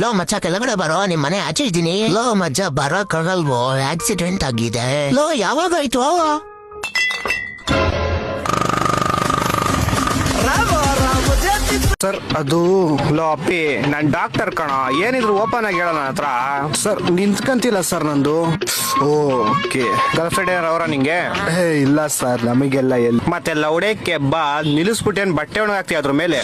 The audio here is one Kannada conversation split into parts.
ಲೋ ಮಚ್ಚ ಕೆಳಗಡೆ ಬರೋ, ನಿಮ್ ಮನೆ ಆಚೆ ಇದ್ದೀನಿ. ಲೋ ಮಜ್ಜ ಬರೋಕ್ಕಾಗಲ್ವೋ, ಆಕ್ಸಿಡೆಂಟ್ ಆಗಿದೆ. ಲೋ ಯಾವಾಗಾಯ್ತು? ಸರ್ ಅದು ಲೋ ಅಪ್ಪಿ, ನಾನ್ ಡಾಕ್ಟರ್ ಕಣ, ಏನಿದ್ರು ಓಪನ್ ಆಗಿ ಹೇಳೋಣ ಹತ್ರ. ಸರ್ ನಿಂತ್ಕಂತಿಲ್ಲ ಸರ್ ನಂದು. ಓಕೆ, ಗರ್ಲ್ ಫ್ರೆಂಡ್ ಏನಾರ ಅವರ ನಿಂಗೆ? ಇಲ್ಲ ಸರ್, ನಮಗೆಲ್ಲ ಎಲ್ಲಿ. ಮತ್ತೆಲ್ಲ ಉಡೇಕೆ ಬಾ, ನಿಲ್ಲಿಸ್ಬಿಟ್ಟೇನ್ ಬಟ್ಟೆ ಒಣಗಾಕ್ತಿ ಅದ್ರ ಮೇಲೆ.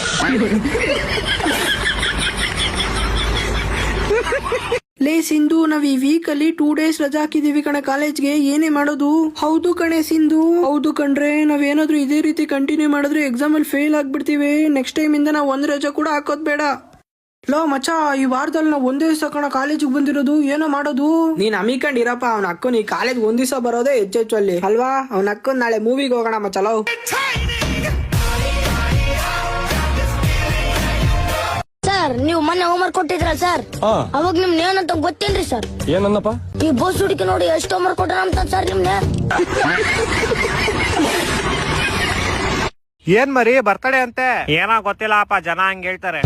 ಲೇ ಸಿಂಧು, ನಾವ್ ಈ ವೀಕ್ ಅಲ್ಲಿ 2 days ರಜಾ ಹಾಕಿದೀವಿ ಕಣೆ ಕಾಲೇಜ್ಗೆ. ಏನೇ ಮಾಡೋದು? ಹೌದು ಕಣೆ ಸಿಂಧು. ಹೌದು ಕಣ್ರೆ, ನಾವೇನಾದ್ರೂ ಇದೇ ರೀತಿ ಕಂಟಿನ್ಯೂ ಮಾಡಿದ್ರೆ ಎಕ್ಸಾಮ್ ಅಲ್ಲಿ ಫೇಲ್ ಆಗ್ಬಿಡ್ತೀವಿ. ನೆಕ್ಸ್ಟ್ ಟೈಮ್ ಇಂದ ನಾವ್ 1 ರಜಾ ಕೂಡ ಹಾಕೋದ್ ಬೇಡ. ಲೋ ಮಚ್ಚ, ಈ ವಾರದಲ್ಲಿ ನಾವ್ 1 ದಿವಸ ಕಣ ಕಾಲೇಜಿಗೆ ಬಂದಿರೋದು. ಏನೋ ಮಾಡೋದು? ನೀನ್ ಅಮಿಕೊಂಡಿರಪ್ಪ. ಅವ್ನ ಅಕ್ಕನ್ ಈ ಕಾಲೇಜ್ 1 ದಿವಸ ಬರೋದೇ ಹೆಚ್ಚೆಚ್ಚು ಅಲ್ಲಿ ಅಲ್ವಾ? ಅವ್ನ ಅಕ್ಕನ್ ನಾಳೆ ಮೂವಿಗೆ ಹೋಗೋಣ ಮಚ್ಚ. ಲೋ ಸರ್, ನೀವು ಮೊನ್ನೆ ಹೋಮ್ವರ್ಕ್ ಕೊಟ್ಟಿದ್ರ ಸರ್? ಅವಾಗ ನಿಮ್ನ ಏನಂತ ಗೊತ್ತೇನ್ರಿ ಸರ್? ಏನನ್ನಪ್ಪ? ಈ ಬೋಸ್ ಹುಡುಕಿ ನೋಡಿ ಎಷ್ಟು ಹೋಮ್ವರ್ಕ್ ಕೊಟ್ಟ ಅಂತ ಸರ್ ನಿಮ್ನೆ. ಏನ್ ಮರಿ ಬರ್ತಡೆ ಅಂತೆ? ಏನೋ ಗೊತ್ತಿಲ್ಲಪ್ಪ, ಜನ ಹಂಗ ಹೇಳ್ತಾರೆ.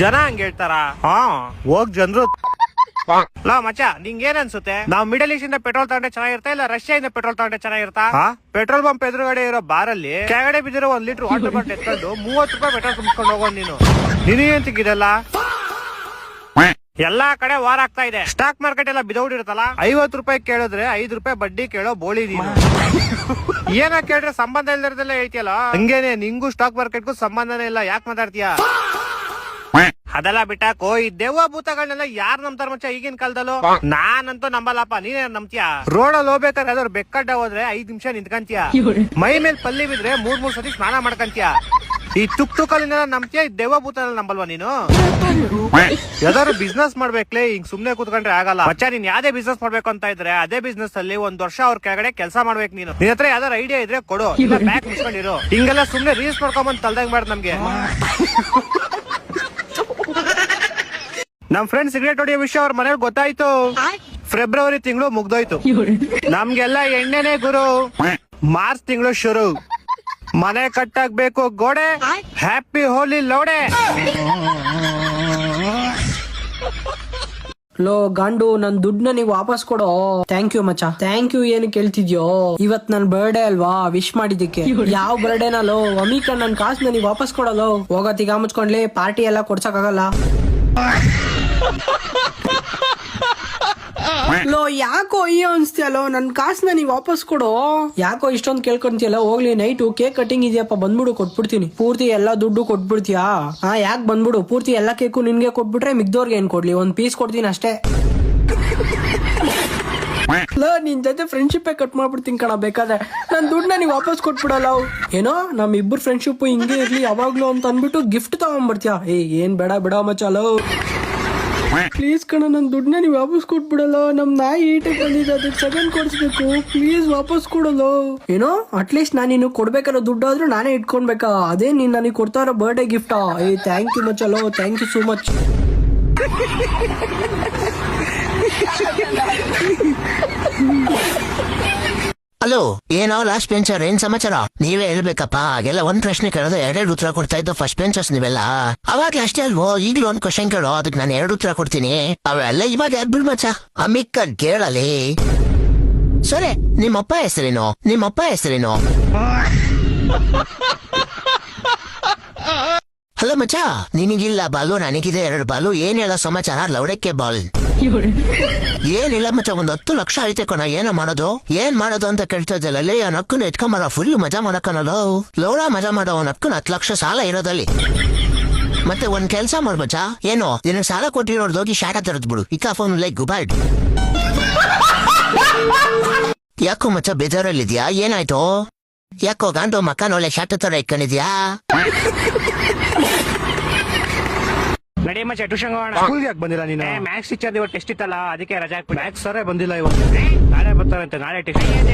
ಜನ ಹಂಗ ಹೇಳ್ತಾರ? ಹೋಗ್ ಜನ್ರು. ಲೋ ಮಚ್ಚ, ನಿಂಗೆ ಏನ್ ಅನ್ಸುತ್ತೆ? ನಾವು ಮಿಡಲ್ ಈಸ್ಟ್ ಇಂದ ಪೆಟ್ರೋಲ್ ತಗೊಂಡ್ರೆ ಚೆನ್ನಾಗಿರ್ತಾ, ಇಲ್ಲ ರಷ್ಯಾ ಇಂದ ಪೆಟ್ರೋಲ್ ತಗೊಂಡ್ರೆ ಚೆನ್ನಾಗಿರ್ತಾ? ಪೆಟ್ರೋಲ್ ಪಂಪ್ ಎದುರುಗಡೆ ಇರೋ ಬಾರಲ್ಲಿ ಕೆಳಗಡೆ ಬಿದ್ದಿರೋ 1 ಲೀಟರ್ ವಾಟರ್ ಬಾಟಲ್ ಎತ್ಕೊಂಡು 30 ರೂಪಾಯಿ ಪೆಟ್ರೋಲ್ ತುಂಬಿಸ್ಕೊಂಡು ಹೋಗೋ ನೀನು. ನಿನಗೇನ್ ಸಿಕ್ಕಿದಲ್ಲ? ಎಲ್ಲಾ ಕಡೆ ವಾರ ಆಗ್ತಾ ಇದೆ. ಸ್ಟಾಕ್ ಮಾರ್ಕೆಟ್ ಎಲ್ಲ ಬಿದೌಡಿರುತ್ತಲ್ಲ, 50 ರೂಪಾಯಿ ಕೇಳಿದ್ರೆ 5 ರೂಪಾಯಿ ಬಡ್ಡಿ ಕೇಳೋ ಬೋಳಿ ನೀನು. ಏನ ಕೇಳಿದ್ರೆ ಸಂಬಂಧ ಇಲ್ದಿರದೆಲ್ಲ ಹೇಳ್ತಿಯಲ್ಲ. ಹಂಗೇನೆ ನಿಂಗೂ ಸ್ಟಾಕ್ ಮಾರ್ಕೆಟ್ಗೂ ಸಂಬಂಧನೇ ಇಲ್ಲ, ಯಾಕೆ ಮಾತಾಡ್ತೀಯ? ಅದೆಲ್ಲ ಬಿಟ್ಟಾಕೋ, ಈ ದೆವ್ವ ಭೂತಗಳನ್ನೆಲ್ಲ ಯಾರು ನಂಬ್ತಾರ ಮಚ್ಚ ಈಗಿನ ಕಾಲದಲ್ಲೂ? ನಾನಂತೂ ನಂಬಲ್ಲಪ್ಪ, ನೀನೇನ್ ನಂಬ್ತೀಯ? ರೋಡಲ್ಲಿ ಹೋಗ್ಬೇಕಾದ್ರೆ ಅದ್ರ ಬೆಕ್ಕಡ್ಡ ಹೋದ್ರೆ 5 ನಿಮಿಷ ನಿಂತ್ಕಂತೀಯ. ಮೈ ಮೇಲೆ ಪಲ್ಲಿ ಬಿದ್ರೆ 3 ಸತಿ ಸ್ನಾನ ಮಾಡ್ಕಂತೀಯ. ಈ ತುಕ್ಕಲ್ಲಿನೆಲ್ಲ ನಂಬ್ತೀಯ, ಈ ದೆವ್ವ ಭೂತ ನಂಬಲ್ವಾ ನೀನು? ಯಾವ್ದಾದ್ರು ಬಿಸ್ನೆಸ್ ಮಾಡ್ಬೇಕ್ಲೆ, ಹಿಂಗ್ ಸುಮ್ನೆ ಕೂತ್ಕೊಂಡ್ರೆ ಆಗಲ್ಲ ಮಚ್ಚ. ನೀನ್ ಯಾವ್ದೇ ಬಿಸ್ನೆಸ್ ಮಾಡ್ಬೇಕು ಅಂತ ಇದ್ರೆ ಅದೇ ಬಿಸ್ನೆಸ್ ಅಲ್ಲಿ 1 ವರ್ಷ ಅವ್ರ ಕೆಳಗಡೆ ಕೆಲಸ ಮಾಡ್ಬೇಕು ನೀನು. ನಿನ್ ಹತ್ರ ಯಾವ್ದಾರು ಐಡಿಯಾ ಇದ್ರೆ ಕೊಡು, ಇಲ್ಲ ಬ್ಯಾಕ್ ಮುಚ್ಕೊಂಡಿರು. ಹಿಂಗೆಲ್ಲ ಸುಮ್ನೆ ರೀಲ್ಸ್ ಮಾಡ್ಕೊಂಬಂದ್ ತಲ್ದಂಗ್ ಮಾಡ್ ನಮ್ಗೆ. ನಮ್ ಫ್ರೆಂಡ್ ಸಿಗರೇಟ್ ಹೊಡಿಯೋ ವಿಷಯ ಅವ್ರ ಮನೇಲಿ ಗೊತ್ತಾಯ್ತು. ಫೆಬ್ರವರಿ ತಿಂಗಳು ಮುಗ್ದೋಯ್ತು. ನಮ್ಗೆಲ್ಲ ಎಣ್ಣೆನೆ ಗುರು. ಮಾರ್ಚ್ ತಿಂಗಳು ಶುರು. ಮನೆ ಕಟ್ಟಾಗ್ಬೇಕು ಗೋಡೆ. ಹ್ಯಾಪಿ ಹೋಲಿ ಲೋಡೆ. ಲೋ ಗಂಡು, ನನ್ ದುಡ್ಡನ್ನ ನೀವು ವಾಪಸ್ ಕೊಡೋ. ಥ್ಯಾಂಕ್ ಯು ಮಚ್ಚ. ಥ್ಯಾಂಕ್ ಯು ಏನು ಕೇಳ್ತಿದ್ಯೋ? ಇವತ್ ನನ್ ಬರ್ಡೇ ಅಲ್ವಾ, ವಿಶ್ ಮಾಡಿದಕ್ಕೆ. ಯಾವ ಬರ್ಡೇನ ಲೋ? ಅಮೀಕ ನನ್ ಕಾಸು ನನಗೆ ವಾಪಸ್ ಕೊಡಲು. ಹೋಗತ್ತಿಗ ಮುಚ್ಕೊಂಡ್ಲಿ, ಪಾರ್ಟಿ ಎಲ್ಲ ಕೊಡ್ಸಕ್ಕಾಗಲ್ಲ. ಲೋ ಯಾಕೋ ಅಯ್ಯೋ ಅನ್ಸ್ತಿಯಲ್ಲೋ? ನನ್ ಕಾಸನ್ನ ನೀವ್ ವಾಪಸ್ ಕೊಡೋ. ಯಾಕೋ ಇಷ್ಟೊಂದು ಕೇಳ್ಕೊಂತಿಯಲ್ಲ? ಹೋಗ್ಲಿ, ನೈಟು ಕೇಕ್ ಕಟಿಂಗ್ ಇದೆಯಪ್ಪ, ಬಂದ್ಬಿಡು, ಕೊಟ್ಬಿಡ್ತೀನಿ. ಪೂರ್ತಿ ಎಲ್ಲಾ ದುಡ್ಡು ಕೊಟ್ಬಿಡ್ತೀಯಾ? ಯಾಕೆ ಬಂದ್ಬಿಡು, ಪೂರ್ತಿ ಎಲ್ಲಾ ಕೇಕು ನಿನ್ಗೆ ಕೊಟ್ಬಿಟ್ರೆ ಮಿಗ್ದೋರ್ಗೆ ಏನ್ ಕೊಡ್ಲಿ? 1 ಪೀಸ್ ಕೊಡ್ತೀನಿ ಅಷ್ಟೇ. ನಿನ್ ಜೊತೆ ಫ್ರೆಂಡ್ಶಿಪ್ ಕಟ್ ಮಾಡ್ಬಿಡ್ತೀನಿ ಕಣ. ಬೇಕಾದ್ರೆ ನನ್ ದುಡ್ಡನ್ನ ನೀವ್ ವಾಪಸ್ ಕೊಟ್ಬಿಡಲ್ಲ. ಏನೋ ನಮ್ ಇಬ್ಬರು ಫ್ರೆಂಡ್ಶಿಪ್ ಹಿಂಗೆ ಇರ್ಲಿ ಯಾವಾಗ್ಲೂ ಅಂತ ಅನ್ಬಿಟ್ಟು ಗಿಫ್ಟ್ ತಗೊಂಡ್ಬಿಡ್ತೀಯ. ಏನ್ ಬೇಡ ಬಿಡ ಮಚ್ಚಲೋ, ಪ್ಲೀಸ್ ಕಣ, ನನ್ ದುಡ್ಡನ್ನ ನೀವ್ ವಾಪಸ್ ಕೊಟ್ಬಿಡಲ್ಲ. ನಮ್ ನಾಯಿ ಈಟಿಗೆ ಬಂದಿದೆ, ಅದಕ್ಕೆ 7 ಕೊಡ್ಸ್ಬೇಕು. ಪ್ಲೀಸ್ ವಾಪಸ್ ಕೊಡಲ್ಲ. ಏನೋ ಅಟ್ಲೀಸ್ಟ್ ನಾನು ನೀನು ಕೊಡ್ಬೇಕಾರೋ ದುಡ್ಡು ಆದ್ರೂ ನಾನೇ ಇಟ್ಕೊಳ್ಬೇಕಾ? ಅದೇ ನೀನ್ ನನಗೆ ಕೊಡ್ತಾ ಇರೋ ಬರ್ಡೇ ಗಿಫ್ಟಾ? ಥ್ಯಾಂಕ್ ಯು ಮಚ್ಚಲೋ, thank you so much. Hello, ಏನೋ ಲಾಸ್ಟ್ ಬೆಂಚರ್, ಏನ್ ಸಮಾಚಾರ? ನೀವೇ ಹೇಳ್ಬೇಕಪ್ಪ. ಹಾಗೆಲ್ಲ 1 ಪ್ರಶ್ನೆ ಕೇಳೋದು 2 ಉತ್ತರ ಕೊಡ್ತಾ ಇದ್ದು ಫಸ್ಟ್ ಬೆಂಚರ್ಸ್ ನೀವೆಲ್ಲ. ಅವಾಗ್ಲೇ ಅಷ್ಟೇ ಅಲ್ವೋ? ಈಗ್ಲೂ 1 ಕ್ವಶನ್ ಕೇಳೋ, ಅದಕ್ಕೆ ನಾನು 2 ಉತ್ತರ ಕೊಡ್ತೀನಿ. ಅವೆಲ್ಲ ಇವಾಗ ಬಿಡ್ ಮಚ್ಚ. ಅಮಿಕ್ಕ ಕೇಳಲಿ. ಸರಿ, ನಿಮ್ಮಪ್ಪ ಹೆಸರೇನು? ಹಲೋ ಮಚ್ಚ, ನಿನಗಿಲ್ಲ ಬಾಲು, ನನಗಿದೆ 2 ಬಾಲು. ಏನ್ ಹೇಳೋ ಸಮಾಚಾರ? ಲೌಡಕ್ಕೆ ಬಾಲ್. ಏನಿಲ್ಲ ಮಚ್ಚ, 10 ಲಕ್ಷ ಐತೆ ಕಣ. ಏನೋ ಮಾಡೋದು ಅಂತ ಕೇಳ್ತಾ ಇದ್ದಲ್ಲ. ಅವ್ನ ಅಕ್ಕನ ಎತ್ಕೊಂಬರ, ಫುಲ್ ಮಜಾ ಮಾಡಕ್ಕನಲ್ಲ. ಲೌಡ ಮಜಾ ಮಾಡೋ, ಅವ್ನ ಅಕ್ಕನ 10 ಲಕ್ಷ ಸಾಲ ಇರೋದಲ್ಲಿ. ಮತ್ತೆ 1 ಕೆಲ್ಸ ಮಾಡ್ಬಚ್ಚ. ಏನೋ ನಿನ್ನ ಸಾಲ ಕೊಟ್ಟಿರೋದು ಹೋಗಿ ಶಾಟ ತರದ್ ಬಿಡು. ಇಕ್ಕ ಫೋನ್ ಲೈಕ್ ಗುಬಾಡ್. ಯಾಕೋ ಮಚ್ಚ ಬೇಜಾರಲ್ಲಿದ್ಯಾ? ಏನಾಯ್ತು? ಯಾಕೋ ಗಂಡು ಮಕ್ಕ ಒಳ್ಳೆ ಶಾಟ ತರ ಇಟ್ಕೊಂಡಿದ್ಯಾ? ನಡಿ ಮಚ್ಚ, ಟ್ಯೂಷನ್ ಸ್ಕೂಲ್ ಯಾಕೆ ಬಂದಿಲ್ಲ ನೀನು? ಮ್ಯಾಥ್ಸ್ ಟೀಚರ್ ಇವತ್ತು ಟೆಸ್ಟ್ ಇತ್ತಲ್ಲ, ಅದಕ್ಕೆ ರಜಾ ಹಾಕ್ಬಿಟ್ಟು. ಮ್ಯಾಥ್ಸ್ ಸರೇ ಬಂದಿಲ್ಲ ಇವತ್ತು. ನಾಳೆ ಬರ್ತಾರಂತೆ, ನಾಳೆ ಟೆಸ್ಟ್.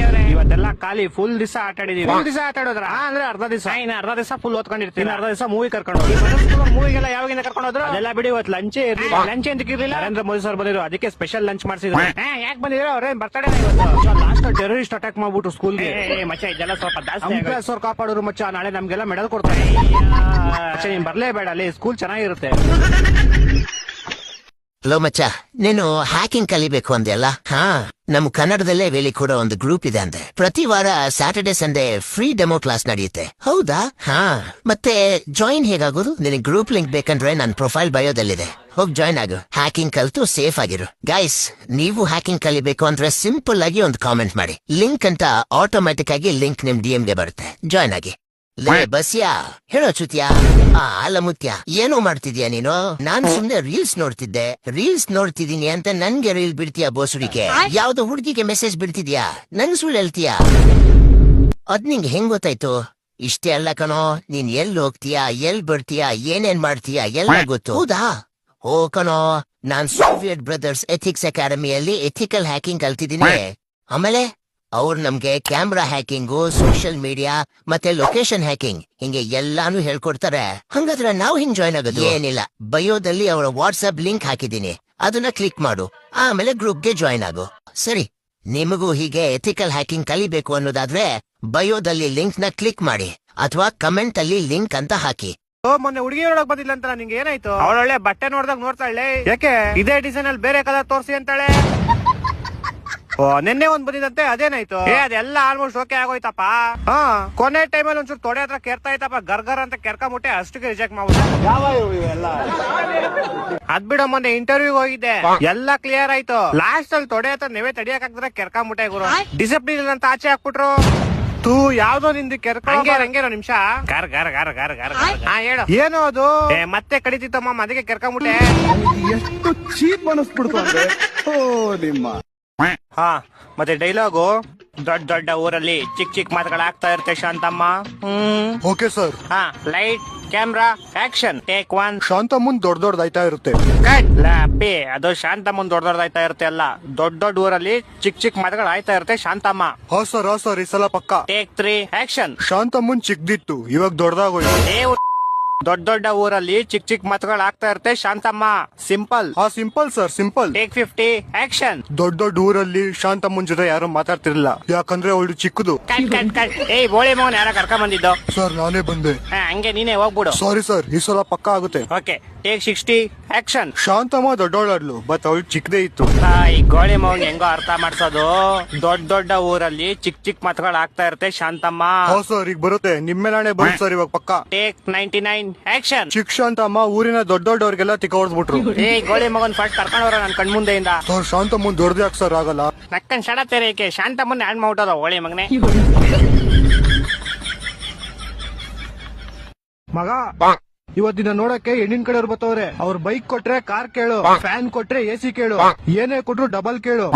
ಇವತ್ತೆಲ್ಲ ಖಾಲಿ, ಫುಲ್ ದಿವಸ ಆಟ ಆಡಿದೀವಿ. ಫುಲ್ ದಿವಸ ಆಟ ಆಡೋದ್ರ? ಅಂದ್ರೆ ಅರ್ಧ ದಿವಸ ಫುಲ್ ಓದ್ಕೊಂಡಿರ್ತೀನಿ, ಅರ್ಧ ದಿವಸ ಮೂವಿ ಕರ್ಕೊಂಡು ಹೋಗಿ. ಮೂವಿಗೆಲ್ಲ ಯಾವಾಗಿಂದ ಕರ್ಕೊಂಡು ಹೋದ್ರು? ಅದೆಲ್ಲ ಬಿಡಿ, ಇವತ್ತು ಲಂಚೇ ಇರ್ಲಿಲ್ಲ. ಲಂಚ್ ಎಂತಕ್ಕೆ ಇರ್ಲಿಲ್ಲ? ನರೇಂದ್ರ ಮೋದಿ ಸರ್ ಬಂದಿದ್ರು, ಅದಕ್ಕೆ ಸ್ಪೆಷಲ್ ಲಂಚ್ ಮಾಡಿಸಿದ್ರು. ಯಾಕೆ ಬಂದಿದ್ರು? ಅವ್ರೇನ್ ಬರ್ತಡೇ ಇವತ್ತು. ಲಾಸ್ಟ್ ಟೆರರಿಸ್ಟ್ ಅಟ್ಯಾಕ್ ಮಾಡ್ಬಿಟ್ಟು ಸ್ಕೂಲ್ಗೆ. ಮಚ್ಚ ಇದೆಲ್ಲ ಸ್ವಲ್ಪ ಜಾಸ್ತಿ. ಅವ್ರು ಕಾಪಾಡೋರು ಮಚ್ಚ. ನಾಳೆ ನಮ್ಗೆಲ್ಲ ಮೆಡಲ್ ಕೊಡ್ತಾರೆ. ನೀನ್ ಬರ್ಲೇಬೇಡ, ಅಲ್ಲಿ ಸ್ಕೂಲ್ ಚೆನ್ನಾಗಿರುತ್ತೆ. ಹಲೋ ಮಚ್ಚ, ನೀನು ಹ್ಯಾಕಿಂಗ್ ಕಲಿಬೇಕು ಅಂದೆಲ್ಲ? ಹಾ, ನಮ್ ಕನ್ನಡದಲ್ಲೇ ವೇಲಿ ಕೂಡ ಒಂದು ಗ್ರೂಪ್ ಇದೆ ಅಂದೆ. ಪ್ರತಿ ವಾರ Saturday Sunday free demo class ನಡೆಯುತ್ತೆ. ಹೌದಾ? ಹಾ, ಮತ್ತೆ ಜಾಯಿನ್ ಹೇಗಾಗೋದು? ನಿನಗೆ ಗ್ರೂಪ್ ಲಿಂಕ್ ಬೇಕಂದ್ರೆ ನನ್ನ ಪ್ರೊಫೈಲ್ ಬಯೋದಲ್ಲಿದೆ, ಹೋಗಿ ಜಾಯ್ನ್ ಆಗು. ಹ್ಯಾಕಿಂಗ್ ಕಲ್ತು ಸೇಫ್ ಆಗಿರು. ಗೈಸ್, ನೀವು ಹ್ಯಾಕಿಂಗ್ ಕಲಿಬೇಕು ಅಂದ್ರೆ ಸಿಂಪಲ್ ಆಗಿ ಒಂದು ಕಾಮೆಂಟ್ ಮಾಡಿ, ಲಿಂಕ್ ಅಂತ ಆಟೋಮ್ಯಾಟಿಕ್ ಆಗಿ ಲಿಂಕ್ ನಿಮ್ DM ಗೆ ಬರುತ್ತೆ. ಜಾಯ್ನ್ ಆಗಿ. ಲೇ ಬಸ್ಯಾ, ಹೇಳೋ ಚುತ್ಯಾ. ಅಲ್ಲ ಮುತ್ಯ, ಏನೋ ಮಾಡ್ತಿದ್ಯಾ ನೀನು? ನಾನ್ ಸುಮ್ನೆ ರೀಲ್ಸ್ ನೋಡ್ತಿದ್ದೆ. ರೀಲ್ಸ್ ನೋಡ್ತಿದೀನಿ ಅಂತ ನನ್ಗೆ ರೀಲ್ ಬಿಡ್ತೀಯಾ ಬೋಸುಡಿಕೆ? ಯಾವ್ದೋ ಹುಡುಗಿಗೆ ಮೆಸೇಜ್ ಬಿಡ್ತಿದ್ಯಾ? ನನ್ ಸುಳ್ಳು ಹೇಳ್ತೀಯಾ? ಅದ್ ನಿಂಗೆ ಹೆಂಗ್ ಗೊತ್ತಾಯ್ತು? ಇಷ್ಟೇ ಅಲ್ಲ ಕಣೋ, ನೀನ್ ಎಲ್ ಹೋಗ್ತೀಯಾ, ಎಲ್ ಬರ್ತೀಯಾ, ಏನೇನ್ ಮಾಡ್ತೀಯಾ ಎಲ್ಲ ಗೊತ್ತು. ಹೌದಾ? ಓ ಕಣೋ, ನಾನ್ ಸೋವಿಯತ್ ಬ್ರದರ್ಸ್ ಎಥಿಕ್ಸ್ ಅಕಾಡೆಮಿಯಲ್ಲಿ ಎಥಿಕಲ್ ಹ್ಯಾಕಿಂಗ್ ಕಲ್ತಿದ್ದೀನಿ. ಆಮೇಲೆ ಅವ್ರು ನಮ್ಗೆ ಕ್ಯಾಮ್ರಾ ಹ್ಯಾಕಿಂಗು, ಸೋಷಿಯಲ್ ಮೀಡಿಯಾ ಮತ್ತೆ ಲೊಕೇಶನ್ ಹ್ಯಾಕಿಂಗ್ ಹಿಂಗೆ ಎಲ್ಲಾನು ಹೇಳ್ಕೊಡ್ತಾರೆ. ಹಂಗಾದ್ರೆ ನಾವು ಹಿಂಗ್ ಜಾಯ್ನ್ ಆಗೋದು? ಏನಿಲ್ಲ, ಬಯೋದಲ್ಲಿ ಅವರ ವಾಟ್ಸ್ಆಪ್ ಲಿಂಕ್ ಹಾಕಿದೀನಿ, ಅದನ್ನ ಕ್ಲಿಕ್ ಮಾಡು, ಆಮೇಲೆ ಗ್ರೂಪ್ಗೆ ಜಾಯ್ನ್ ಆಗು. ಸರಿ, ನಿಮಗೂ ಹೀಗೆ ಎಥಿಕಲ್ ಹ್ಯಾಕಿಂಗ್ ಕಲಿಬೇಕು ಅನ್ನೋದಾದ್ರೆ ಬಯೋದಲ್ಲಿ ಲಿಂಕ್ ನ ಕ್ಲಿಕ್ ಮಾಡಿ, ಅಥವಾ ಕಮೆಂಟ್ ಅಲ್ಲಿ ಲಿಂಕ್ ಅಂತ ಹಾಕಿ. ಮೊನ್ನೆ ಹುಡುಗಿ ನೋಡಕ್ ಬಂದಿಲ್ಲ ಅಂತ ನಿಂಗೆ ಏನಾಯ್ತು? ಅವಳೊಳ್ಳೆ ಬಟ್ಟೆ ನೋಡ್ದಾಗ ನೋಡ್ತಾಳೆ, ಯಾಕೆ ಇದೇ ಡಿಸೈನ್ ಅಲ್ಲಿ ಬೇರೆ ಕಲರ್ ತೋರಿಸಿ ಅಂತಾಳೆ. ಓ, ನಿನ್ನೆ ಒಂದ್ ಬಂದಿದಂತೆ, ಅದೇನಾಯ್ತು? ಅದೆಲ್ಲ ಆಲ್ಮೋಸ್ಟ್ ಓಕೆ ಆಗೋಯ್ತಪ್ಪ. ಹಾ, ಕೊನೆ ಟೈಮಲ್ಲಿ ಒಂಚೂರು ತೊಡೆ ಹತ್ರ ಕೆರ್ತಾ ಇತ್ತಪ್ಪ, ಗರ್ಗರ್ ಅಂತ ಕೆರ್ಕೊಂಬಿಟ್ಟೆ, ಅಷ್ಟಕ್ಕೆ ರಿಜೆಕ್ಟ್ ಮಾಡ್ಬಿಟ್ಟು. ಅದ್ ಬಿಡ, ಮೊನ್ನೆ ಇಂಟರ್ವ್ಯೂಗೆ ಹೋಗಿದ್ದೆ, ಎಲ್ಲ ಕ್ಲಿಯರ್ ಆಯ್ತು. ಲಾಸ್ಟ್ ಅಲ್ಲಿ ತೊಡೆ ಹತ್ರ ನೀವೇ ತಡಿಯಕ್ ಆಗ್ತದೆ, ಕೆರ್ಕೊಂಬಿಟ್ಟೆ ಗುರು. ಡಿಸಿಪ್ಲಿನ್ ಅಂತ ಆಚೆ ಹಾಕ್ಬಿಟ್ರು. ತೂ ಯಾವ್ದೋ ನಿಂದು ಹಂಗೇನೋ ನಿಮಿಷ. ಗರ್ ಗರ್ ಗರ್ ಗರ್ ಗರ್. ಹಾ ಹೇಳು, ಏನೋ ಅದು? ಮತ್ತೆ ಕಡಿತಿತ್ತಮ್ಮ, ಅದಕ್ಕೆ ಕೆರ್ಕೊಂಬಿಟ್ಟೆ. ಎಷ್ಟು ಚೀಪ್ ಅನಿಸ್ಬಿಡ್ತು ಅಂದ್ರೆ, ಓ ನಿಮ್ಮ. ಹಾ, ಮತ್ತೆ ಡೈಲಾಗು, ದೊಡ್ಡ ದೊಡ್ಡ ಊರಲ್ಲಿ ಚಿಕ್ಕ ಚಿಕ್ಕ ಮಾತುಗಳಾಗ್ತಾ ಇರುತ್ತೆ ಶಾಂತಮ್ಮ. Okay sir. ಹಾ, light camera action, take 1. Shanta ಮುಂದ್ ದೊಡ್ಡ ದೊಡ್ಡದಾಯ್ತಾ ಇರುತ್ತೆ. ಅದು ಶಾಂತಮ್ಮನ್ ದೊಡ್ಡ ದೊಡ್ಡದಾಯ್ತಾ ಇರುತ್ತೆ ಅಲ್ಲ, ದೊಡ್ಡ ದೊಡ್ಡ ಊರಲ್ಲಿ ಚಿಕ್ಕ ಚಿಕ್ಕ ಮಾತುಗಳು ಆಯ್ತಾ ಇರುತ್ತೆ ಶಾಂತಮ್ಮ. ಹಾ ಸರ್, ಈ ಸಲ ಪಕ್ಕ. Take 3 action. ಶಾಂತ ಮುಂದ್ ಚಿಕ್ಕದಿತ್ತು, ಇವಾಗ ದೊಡ್ಡದಾಗೋಯ್ತು. ದೊಡ್ಡ ದೊಡ್ಡ ಊರಲ್ಲಿ ಚಿಕ್ಕ ಚಿಕ್ಕ ಮಾತುಗಳು ಆಗ್ತಾ ಇರುತ್ತೆ ಶಾಂತಮ್ಮ. ಸಿಂಪಲ್. ಹಾ, simple sir, simple. Take 50 action. ದೊಡ್ಡ ದೊಡ್ಡ ಊರಲ್ಲಿ ಶಾಂತಮ್ಮನ್ ಜೊತೆ ಯಾರು ಮಾತಾಡ್ತಿರ್ಲಿಲ್ಲ, ಯಾಕಂದ್ರೆ ಅವಳು ಚಿಕ್ಕದು. ಏಯ್ ಬೋಳಿ ಮೋಹನ್, ಯಾರ ಕರ್ಕೊಂಡ್ ಬಂದಿದ್ದು? ಸರ್, ನಾನೇ ಬಂದೆ. ಹಂಗೆ ನೀನೇ ಹೋಗ್ಬಿಡು. ಸಾರಿ ಸರ್, ಈ ಸಲ ಪಕ್ಕ ಆಗುತ್ತೆ. Okay, take 60 action. ಶಾಂತಮ್ಮ ದೊಡ್ಡವಳಾಡ್ಲು, ಬಟ್ ಅವಳು ಚಿಕ್ಕದೇ ಇತ್ತು. ಈ ಗೋಳಿ ಮೌನ್ ಹೆಂಗೋ ಅರ್ಥ ಮಾಡ್ಸೋದು? ದೊಡ್ಡ ದೊಡ್ಡ ಊರಲ್ಲಿ ಚಿಕ್ಕ ಚಿಕ್ಕ ಮಾತುಗಳು ಆಗ್ತಾ ಇರುತ್ತೆ ಶಾಂತಮ್ಮ. ಹಾ ಸರ್, ಈಗ ಬರುತ್ತೆ, ನಿಮ್ಮೆಲಾಣೆ ಬರುತ್ತೆ ಸರ್, ಇವಾಗ ಪಕ್ಕ. Take 99 action. ಚಿಕ್ಕ ಶಾಂತಮ್ಮ ಊರಿನ ದೊಡ್ಡ ದೊಡ್ಡವ್ರಿಗೆಲ್ಲ ತಿಕ್ಕ ಹೊಡ್ಸ್ಬಿಟ್ರು. ಏ ಗೋಳಿ ಮಗನ್ ಫಸ್ಟ್ ಕರ್ಕೊಂಡವ್ರ ನನ್ ಕಣ್ಮುಂದೆಯಿಂದ. ಸರ್, ಶಾಂತಮ್ಮನ್ ದೊಡ್ಡದೇ ಯಾಕೆ ಸರ್ ಆಗಲ್ಲ? ನಕ್ಕನ್ ಶಡ ತೆರೇಕೆ ಶಾಂತಮ್ಮನ್ ಆಡ್ ಮಾಡ್ಬಿಟ್ಟದ ಹೋಳಿ ಮಗನೇ. ಮಗ, ಇವತ್ತಿನ ನೋಡಕ್ಕೆ ಹೆಣ್ಣಿನ ಕಡೆಯವ್ರು ಬರ್ತವ್ರೆ. ಅವ್ರ ಬೈಕ್ ಕೊಟ್ರೆ ಕಾರ್ ಕೇಳು, ಫ್ಯಾನ್ ಕೊಟ್ರೆ AC ಕೇಳು, ಏನೇ ಕೊಟ್ರು ಡಬಲ್ ಕೇಳು.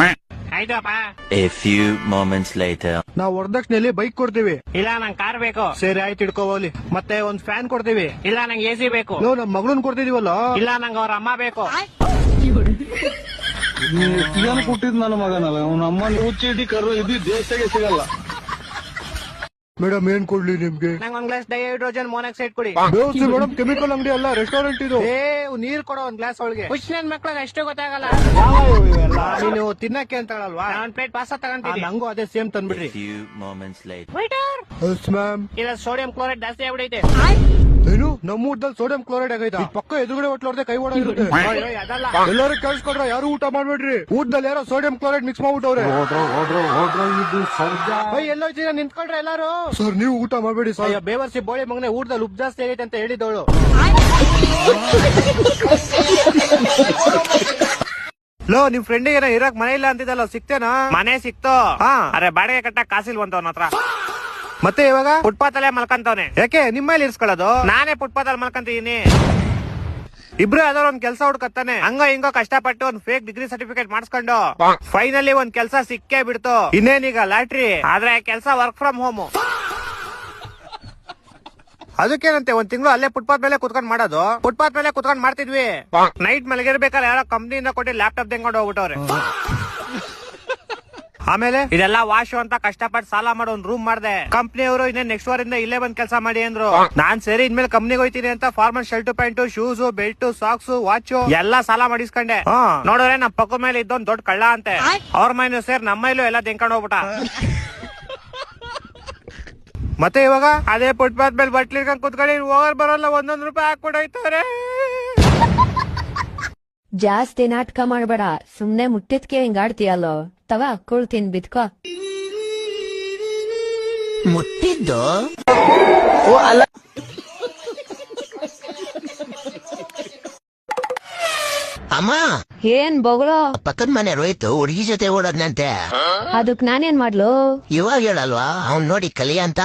ಆಯ್ತಪ್ಪ. A few moments later. ನಾವ್ ವರದಕ್ಷಿಣೆಯಲ್ಲಿ ಬೈಕ್ ಕೊಡ್ತೀವಿ. ಇಲ್ಲ, ನಂಗ್ ಕಾರ್ ಬೇಕು. ಸರಿ, ಆಯ್ತು, ಇಟ್ಕೋಲಿ. ಮತ್ತೆ ಒಂದ್ ಫ್ಯಾನ್ ಕೊಡ್ತೀವಿ. ಇಲ್ಲ, ನಂಗೆ AC ಬೇಕು. ನಾವು ನಮ್ ಮಗಳನ್ ಕೊಡ್ತಿದೀವಲ್ಲ. ಇಲ್ಲ, ನಂಗೆ ಅವ್ರ ಅಮ್ಮ ಬೇಕು. ಏನು ಕೊಟ್ಟಿದ್ ನನ್ನ ಮಗನಲ್ಲ, ಅವ್ನ ಅಮ್ಮನ ಹುಚ್ಚಿಡಿ ಕರು ಇದು ದೇಶಕ್ಕೆ ಸಿಗಲ್ಲ. ಮೇಡಮ್, ಏನ್ ಕೊಡ್ಲಿ ನಿಮ್ಗೆ? ನಂಗೆ ಒಂದ್ ಗ್ಲಾಸ್ ಡೈಹೈಡ್ರೋಜನ್ ಮೊನಾಕ್ಸೈಡ್ ಕೊಡಿ. ಮೇಡಮ್, ಕೆಮಿಕಲ್ ಅಂಗಡಿ ಅಲ್ಲ, ರೆಸ್ಟೋರೆಂಟ್ ಇದು. ನೀರ್ ಕೊಡೋ ಒಂದ್ ಗ್ಲಾಸ್ ಒಳಗೆ. ಹುಚ್ಚಿನ ಮಕ್ಳಿಗೆ ಅಷ್ಟೇ ಗೊತ್ತಾಗಲ್ಲ. ನೀನು ತಿನ್ನಕ್ಕೆ ಅಂತ ಹೇಳಲ್ವಾ? ಒಂದ್ ಪ್ಲೇಟ್ ಪಾಸ್ತಾ ತಗೊಂತೀನಿ. ನಂಗೂ ಅದೇ ಸೇಮ್ ತಂದ್ಬಿಡ್ರಿ. A few moments later. Ma'am, ಇಲ್ಲ, ಸೋಡಿಯಂ ಕ್ಲೋರೈಡ್ ಜಾಸ್ತಿ ಆಗ್ಬಿಡೈತೆ. ಏನು ನಮ್ಮ ಊಟದಲ್ಲಿ ಸೋಡಿಯಂ ಕ್ಲೋರೈಡ್ ಆಗೈತಾ? ಪಕ್ಕ ಎದುರುಗಡೆ ಹೊಟ್ಲೋರ್ದೆ ಕೈ ಓಡಾಗಿರುತ್ತೆ. ಅದಲ್ಲ, ಎಲ್ಲರೂ ಕೇಳಿಸ್ಕೊಡ್ರ, ಯಾರು ಊಟ ಮಾಡ್ಬೇಡ್ರಿ. ಊಟದಲ್ಲಿ ಯಾರೋ ಸೋಡಿಯಂ ಕ್ಲೋರೈಡ್ ಮಿಕ್ಸ್ ಮಾಡ್ಬಿಟ್ಟವ್ರೆ. ಎಲ್ಲೋಯ್ತೀರ, ನಿಂತ್ಕೊಳ್ರೆ ಎಲ್ಲಾರು. ಸರ್, ನೀವು ಊಟ ಮಾಡ್ಬೇಡಿ ಸರ್. ಬೇವರ್ಸಿ ಬೋಳಿ ಮಗನೆ, ಊಟದಲ್ಲಿ ಉಪ್ಪು ಜಾಸ್ತಿ ಆಗೈತೆ ಅಂತ ಹೇಳಿದವಳು. ಲೋ, ನಿಮ್ ಫ್ರೆಂಡಿಗೆ ಏನೋ ಇರಕ್ ಮನೆ ಇಲ್ಲ ಅಂತಿದ್ದಲ್ಲ, ಸಿಕ್ತೇನಾ? ಮನೆ ಸಿಕ್ತೋ. ಹಾ, ಅರೆ ಬಾಡಿಗೆ ಕಟ್ಟಕ್ ಕಾಸಿಲ್ವಂತ ಅವನ ಹತ್ರ. ಮತ್ತೆ ಇವಾಗ ಫುಟ್ಪಾತ್ ಅಲ್ಲೇ ಮಲ್ಕಂತವನೆ. ಯಾಕೆ ನಿಮ್ಮ ಮೇಲೆ ಇರ್ಸ್ಕೊಳ್ಳೋದು? ನಾನೇ ಫುಟ್ಪಾತ್ ಅಲ್ಲಿ ಮಲ್ಕಂತಿದೀನಿ. ಇಬ್ರು ಯಾವ್ದಾರ ಒಂದ್ ಕೆಲ್ಸ ಹುಡ್ಕತ್ತಾನೆ. ಹಂಗ ಹಿಂಗೋ ಕಷ್ಟಪಟ್ಟು ಒಂದ್ ಫೇಕ್ ಡಿಗ್ರಿ ಸರ್ಟಿಫಿಕೇಟ್ ಮಾಡಿಸ್ಕೊಂಡು ಫೈನಲಿ ಒಂದ್ ಕೆಲ್ಸ ಸಿಕ್ಕೇ ಬಿಡ್ತು. ಇನ್ನೇನೀಗ ಲ್ಯಾಟ್ರಿ, ಆದ್ರೆ ಕೆಲ್ಸ ವರ್ಕ್ ಫ್ರಮ್ ಹೋಮ್. ಅದಕ್ಕೇನಂತೆ, ಒಂದ್ ತಿಂಗಳು ಅಲ್ಲೇ ಫುಟ್ಪಾತ್ ಮೇಲೆ ಕುತ್ಕೊಂಡ್ ಮಾಡೋದು. ಫುಟ್ಪಾತ್ ಮೇಲೆ ಕುತ್ಕೊಂಡ್ ಮಾಡ್ತಿದ್ವಿ. ನೈಟ್ ಮಲಗಿರ್ಬೇಕಾದ್ರೆ ಯಾರೋ ಕಂಪ್ನಿಯಿಂದ ಕೊಟ್ಟು ಲ್ಯಾಪ್ಟಾಪ್ ತೆಗೊಂಡು ಹೋಗ್ಬಿಟ್ಟವ್ರೆ. ಆಮೇಲೆ ಇದೆಲ್ಲ ವಾಶು ಅಂತ ಕಷ್ಟಪಟ್ಟು ಸಾಲ ಮಾಡೋ ಒಂದ್ ರೂಮ್ ಮಾಡ್ದೆ. ಕಂಪ್ನಿಯವರು ಇನ್ನೇ ನೆಕ್ಸ್ಟ್ ವಾರಿಂದ ಇಲ್ಲೇ ಬಂದ್ ಕೆಲಸ ಮಾಡಿ ಅಂದ್ರು. ನಾನ್ ಸರಿ ಇನ್ಮೇಲೆ ಕಂಪ್ನಿಗೆ ಹೋಯ್ತೀನಿ ಅಂತ formal shirt pant, shoes, belt, socks, watch ಎಲ್ಲಾ ಸಾಲ ಮಾಡಿಸ್ಕೊಂಡೆ. ನೋಡಿದ್ರೆ ನಮ್ ಪಕ್ಕ ಮೇಲೆ ಇದ್ದೊಂದ್ ದೊಡ್ಡ ಕಳ್ಳ ಅಂತೆ. ಅವ್ರ ಮೈನು ಸೇರ್ ನಮ್ಮ ಮೈಲೂ ಎಲ್ಲ ತೆಂಕೊಂಡು ಹೋಗ್ಬಿಟ್ಟ. ಮತ್ತೆ ಇವಾಗ ಅದೇ ಫುಟ್ಪಾತ್ ಮೇಲೆ ಬಟ್ಲಿರ್ಕೊಂಡ್ ಕುತ್ಕೊಂಡು ಹೋಗರ್ ಬರಲ್ಲ, 1 ರೂಪಾಯಿ ಹಾಕೊಡೋಯ್ತವ್ರೆ. ಜಾಸ್ತಿ ನಾಟಕ ಮಾಡ್ಬೇಡ, ಸುಮ್ನೆ ಮುಟ್ಟಿದ್ಕೆ ಹಿಂಗ್ ಆಡ್ತೀಯಲ್ಲೋ. ತವ ಕೊಳ್ತೀನಿ ಬಿದ್ಕೋ. ಮುಟ್ಟಿದ್ದು ಅಮ್ಮ, ಏನ್ ಬೊಗಳೋ? ಪಕ್ಕದ ಮನೆ ರೋಹಿತ್ ಹುಡುಗಿ ಜೊತೆ ಓಡೋದ್ನಂತೆ. ಅದಕ್ ನಾನೇನ್ ಮಾಡ್ಲು? ಇವಾಗ ಹೇಳಲ್ವಾ ಅವ್ನ್ ನೋಡಿ ಕಲಿಯ ಅಂತ.